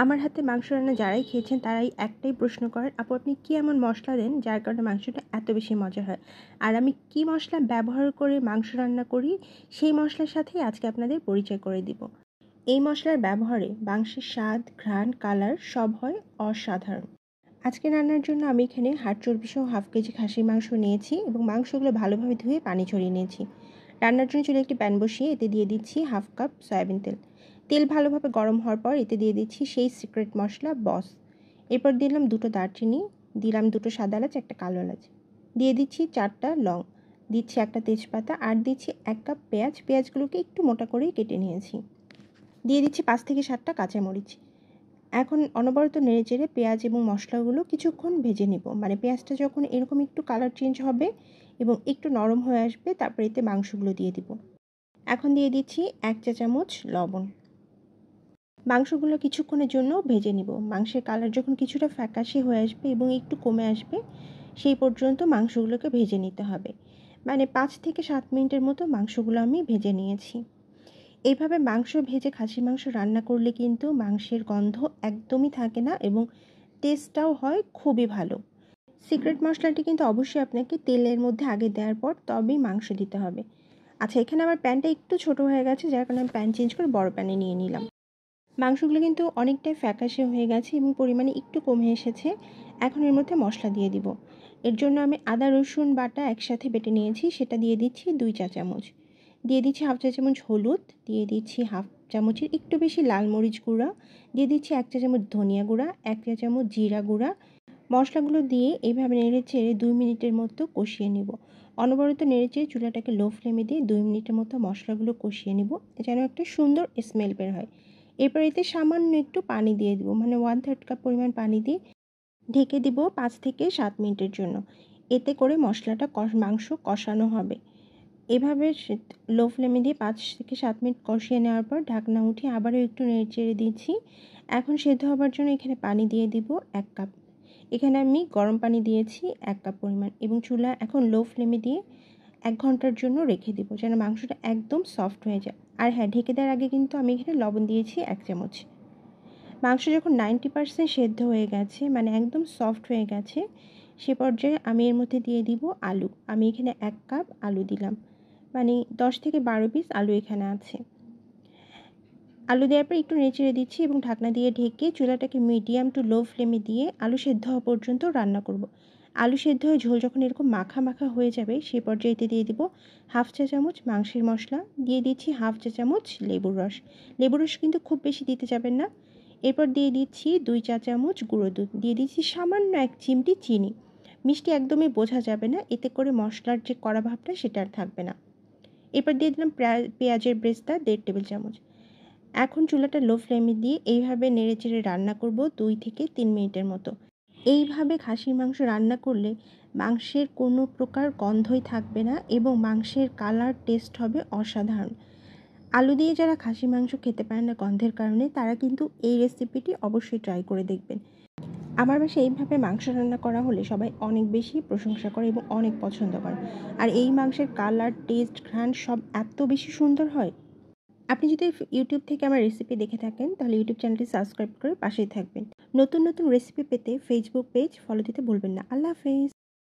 আমার হাতে মাংস রান্না যারাই খেয়েছেন তারাই একটাই প্রশ্ন করেন, আপু আপনি কী এমন মশলা দেন যার কারণে মাংসটা এত বেশি মজা হয়। আর আমি কী মশলা ব্যবহার করে মাংস রান্না করি সেই মশলার সাথেই আজকে আপনাদের পরিচয় করে দিব। এই মশলার ব্যবহারে মাংসের স্বাদ, ঘ্রাণ, কালার সব হয় অসাধারণ। আজকে রান্নার জন্য আমি এখানে হাড় চর্বি সহ 1/2 কেজি খাসির মাংস নিয়েছি এবং মাংসগুলো ভালোভাবে ধুয়ে পানি ঝরিয়ে নিয়েছি। রান্নার জন্য চুলায় একটি প্যান বসিয়ে এতে দিয়ে দিচ্ছি 1/2 কাপ সয়াবিন তেল। তেল ভালোভাবে গরম হওয়ার পর এতে দিয়ে দিচ্ছি সেই সিক্রেট মশলা বস। এরপর দিলাম 2টো দারচিনি, দিলাম 2টো সাদা এলাচ, একটা কালো এলাচ, দিয়ে দিচ্ছি 4টা লং, দিচ্ছি একটা তেজপাতা আর দিচ্ছি 1 কাপ পেঁয়াজ। পেঁয়াজগুলোকে একটু মোটা করেই কেটে নিয়েছি। দিয়ে দিচ্ছি 5 থেকে 7টা কাঁচামরিচ। এখন অনবরত নেড়েচেড়ে পেঁয়াজ এবং মশলাগুলো কিছুক্ষণ ভেজে নিব। মানে পেঁয়াজটা যখন এরকম একটু কালার চেঞ্জ হবে এবং একটু নরম হয়ে আসবে, তারপর এতে মাংসগুলো দিয়ে দিব। এখন দিয়ে দিচ্ছি 1 চা চামচ লবণ। মাংসগুলো কিছুক্ষণের জন্য ভেজে নিব। মাংসের কালার যখন কিছুটা ফ্যাকাশে হয়ে আসবে এবং একটু কমে আসবে, সেই পর্যন্ত মাংসগুলোকে ভেজে নিতে হবে। মানে 5 থেকে 7 মিনিটের মতো মাংসগুলো আমি ভেজে নিয়েছি। এইভাবে মাংস ভেজে খাসির মাংস রান্না করলে কিন্তু মাংসের গন্ধ একদমই থাকে না এবং টেস্টটাও হয় খুবই ভালো। সিক্রেট মশলাটি কিন্তু অবশ্যই আপনাকে তেলের মধ্যে আগে দেওয়ার পর তবেই মাংস দিতে হবে। আচ্ছা, এখানে আমার প্যানটা একটু ছোট হয়ে গেছে, যার কারণে আমি প্যান চেঞ্জ করে বড় প্যানে নিয়ে নিলাম। মাংসগুলো কিন্তু অনেকটাই ফ্যাকাশে হয়ে গেছে এবং পরিমাণে একটু কমে এসেছে। এখন এর মধ্যে মশলা দিয়ে দিব। এর জন্য আমি আদা রসুন বাটা একসাথে বেটে নিয়েছি, সেটা দিয়ে দিচ্ছি 2 চা চামচ। দিয়ে দিচ্ছি 1/2 চা চামচ হলুদ, দিয়ে দিচ্ছি 1/2 চামচের একটু বেশি লাল মরিচ গুঁড়া, দিয়ে দিচ্ছি 1 চা চামচ ধনিয়া গুঁড়া, 1 চা চামচ জিরা গুঁড়া। মশলাগুলো দিয়ে এইভাবে নেড়েচেড়ে 2 মিনিটের মতো কষিয়ে নেব। অনবরত নেড়েচেড়ে চুলাটাকে লো ফ্লেমে দিয়ে 2 মিনিটের মতো মশলাগুলো কষিয়ে নেব, যেন একটা সুন্দর স্মেল বের হয়। এরপর এতে সামান্য একটু পানি দিয়ে দেবো, মানে 1/3 কাপ পরিমাণ পানি দিয়ে ঢেকে দিব 5 থেকে 7 মিনিটের জন্য। এতে করে মশলাটা মাংস কষানো হবে। এভাবে লো ফ্লেমে দিয়ে 5 থেকে 7 মিনিট কষিয়ে নেওয়ার পর ঢাকনা উঠিয়ে আবারও একটু নেড়েচেড়ে দিচ্ছি। এখন সেদ্ধ হবার জন্য এখানে পানি দিয়ে দিব 1 কাপ। এখানে আমি গরম পানি দিয়েছি 1 কাপ পরিমাণ এবং চুলা এখন লো ফ্লেমে দিয়ে 1 ঘন্টার জন্য রেখে দিব, যেন মাংসটা একদম সফট হয়ে যায়। আর হ্যাঁ, ঢেকে দেওয়ার আগে কিন্তু আমি এখানে লবণ দিয়েছি 1 চামচ। মাংস যখন 90% সেদ্ধ হয়ে গেছে, মানে একদম সফট হয়ে গেছে, সে পর্যায়ে আমি এর মধ্যে দিয়ে দিব আলু। আমি এখানে 1 কাপ আলু দিলাম, মানে 10 থেকে 12 পিস আলু এখানে আছে। আলু দেওয়ার পর একটু নেড়েচেড়ে দিচ্ছি এবং ঢাকনা দিয়ে ঢেকে চুলাটাকে মিডিয়াম টু লো ফ্লেমে দিয়ে আলু সেদ্ধ হওয়া পর্যন্ত রান্না করব। আলু সেদ্ধ হয়ে ঝোল যখন এরকম মাখা মাখা হয়ে যাবে, সেই পর্যায়ে এতে দিয়ে দিব 1/2 চা চামচ মাংসের মশলা, দিয়ে দিচ্ছি 1/2 চা চামচ লেবুর রস। লেবুর রস কিন্তু খুব বেশি দিতে যাবেন না। এরপর দিয়ে দিচ্ছি 2 চা চামচ গুঁড়ো দুধ, দিয়ে দিচ্ছি সামান্য 1 চিমটি চিনি। মিষ্টি একদমই বোঝা যাবে না, এতে করে মশলার যে কড়া ভাবটা সেটা আর থাকবে না। এরপর দিয়ে দিলাম পেঁয়াজের ব্রেস্তা 1.5 টেবিল চামচ। এখন চুলাটা লো ফ্লেমে দিয়ে এইভাবে নেড়েচেড়ে রান্না করব 2 থেকে 3 মিনিটের মতো। এইভাবে খাসির মাংস রান্না করলে মাংসের কোনো প্রকার গন্ধই থাকবে না এবং মাংসের কালার টেস্ট হবে অসাধারণ। আলু দিয়ে যারা খাসির মাংস খেতে পারে না গন্ধের কারণে, তারা কিন্তু এই রেসিপিটি অবশ্যই ট্রাই করে দেখবেন। আমার বাসায় এইভাবে মাংস রান্না করা হলে সবাই অনেক বেশি প্রশংসা করে এবং অনেক পছন্দ করে। আর এই মাংসের কালার, টেস্ট, ঘ্রাণ সব এত বেশি সুন্দর হয়। আপনি যদি ইউটিউব থেকে আমার রেসিপি দেখে থাকেন, তাহলে ইউটিউব চ্যানেলটি সাবস্ক্রাইব করে পাশেই থাকবেন। নতুন নতুন রেসিপি পেতে ফেসবুক পেজ ফলো দিতে ভুলবেন না। আল্লাহ হাফেজ।